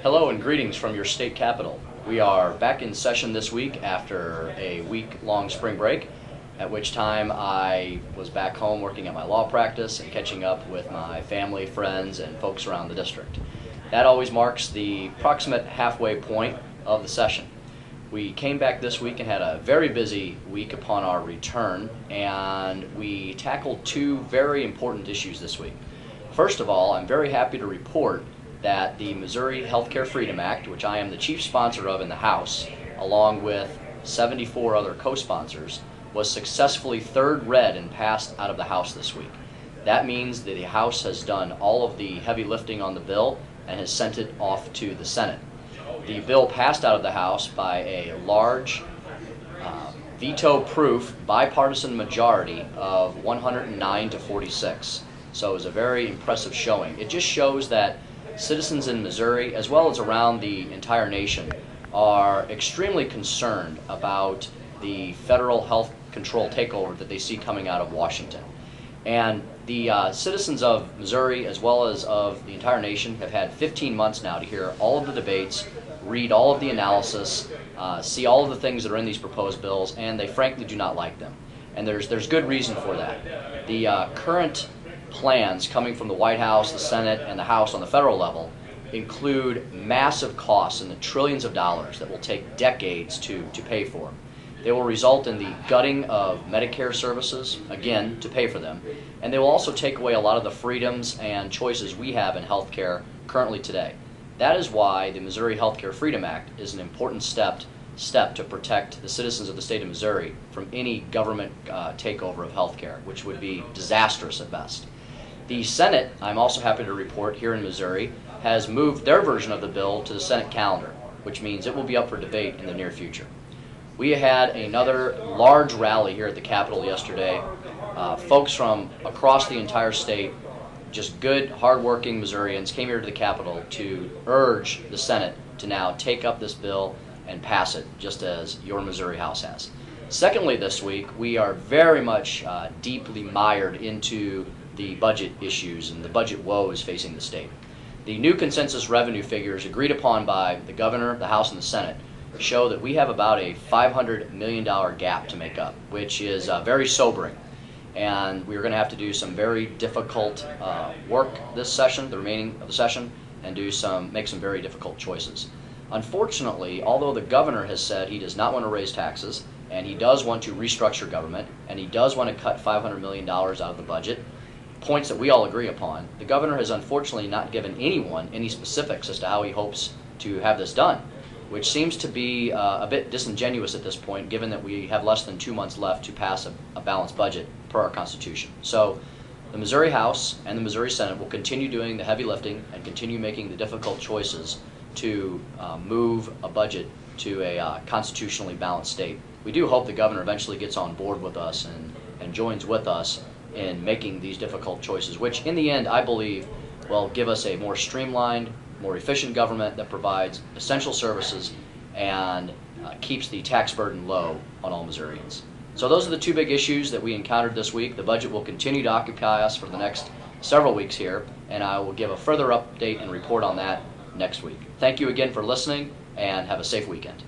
Hello and greetings from your state capital. We are back in session this week after a week-long spring break, at which time I was back home working at my law practice and catching up with my family, friends, and folks around the district. That always marks the approximate halfway point of the session. We came back this week and had a very busy week upon our return, and we tackled two very important issues this week. First of all, I'm very happy to report that the Missouri Healthcare Freedom Act, which I am the chief sponsor of in the House, along with 74 other co-sponsors, was successfully third read and passed out of the House this week. That means that the House has done all of the heavy lifting on the bill and has sent it off to the Senate. The bill passed out of the House by a large, veto-proof, bipartisan majority of 109 to 46. So it was a very impressive showing. It just shows that citizens in Missouri, as well as around the entire nation, are extremely concerned about the federal health control takeover that they see coming out of Washington. And the citizens of Missouri, as well as of the entire nation, have had 15 months now to hear all of the debates, read all of the analysis, see all of the things that are in these proposed bills, and they frankly do not like them. And there's good reason for that. The current plans coming from the White House, the Senate, and the House on the federal level include massive costs in the trillions of dollars that will take decades to pay for. They will result in the gutting of Medicare services, again, to pay for them, and they will also take away a lot of the freedoms and choices we have in health care currently today. That is why the Missouri Healthcare Freedom Act is an important step to protect the citizens of the state of Missouri from any government takeover of health care, which would be disastrous at best. The Senate, I'm also happy to report, here in Missouri, has moved their version of the bill to the Senate calendar, which means it will be up for debate in the near future. We had another large rally here at the Capitol yesterday. Folks from across the entire state, just good, hardworking Missourians, came here to the Capitol to urge the Senate to now take up this bill and pass it, just as your Missouri House has. Secondly, this week, we are very much deeply mired into the budget issues and the budget woes facing the state. The new consensus revenue figures agreed upon by the governor, the House, and the Senate show that we have about a $500 million gap to make up, which is very sobering. And we're going to have to do some very difficult work this session, the remaining of the session, and make some very difficult choices. Unfortunately, although the governor has said he does not want to raise taxes, and he does want to restructure government, and he does want to cut $500 million out of the budget, points that we all agree upon, the governor has unfortunately not given anyone any specifics as to how he hopes to have this done, which seems to be a bit disingenuous at this point, given that we have less than 2 months left to pass a balanced budget per our Constitution. So the Missouri House and the Missouri Senate will continue doing the heavy lifting and continue making the difficult choices to move a budget to a constitutionally balanced state. We do hope the governor eventually gets on board with us and joins with us in making these difficult choices, which in the end I believe will give us a more streamlined, more efficient government that provides essential services and keeps the tax burden low on all Missourians. So those are the two big issues that we encountered this week. The budget will continue to occupy us for the next several weeks here, and I will give a further update and report on that next week. Thank you again for listening, and have a safe weekend.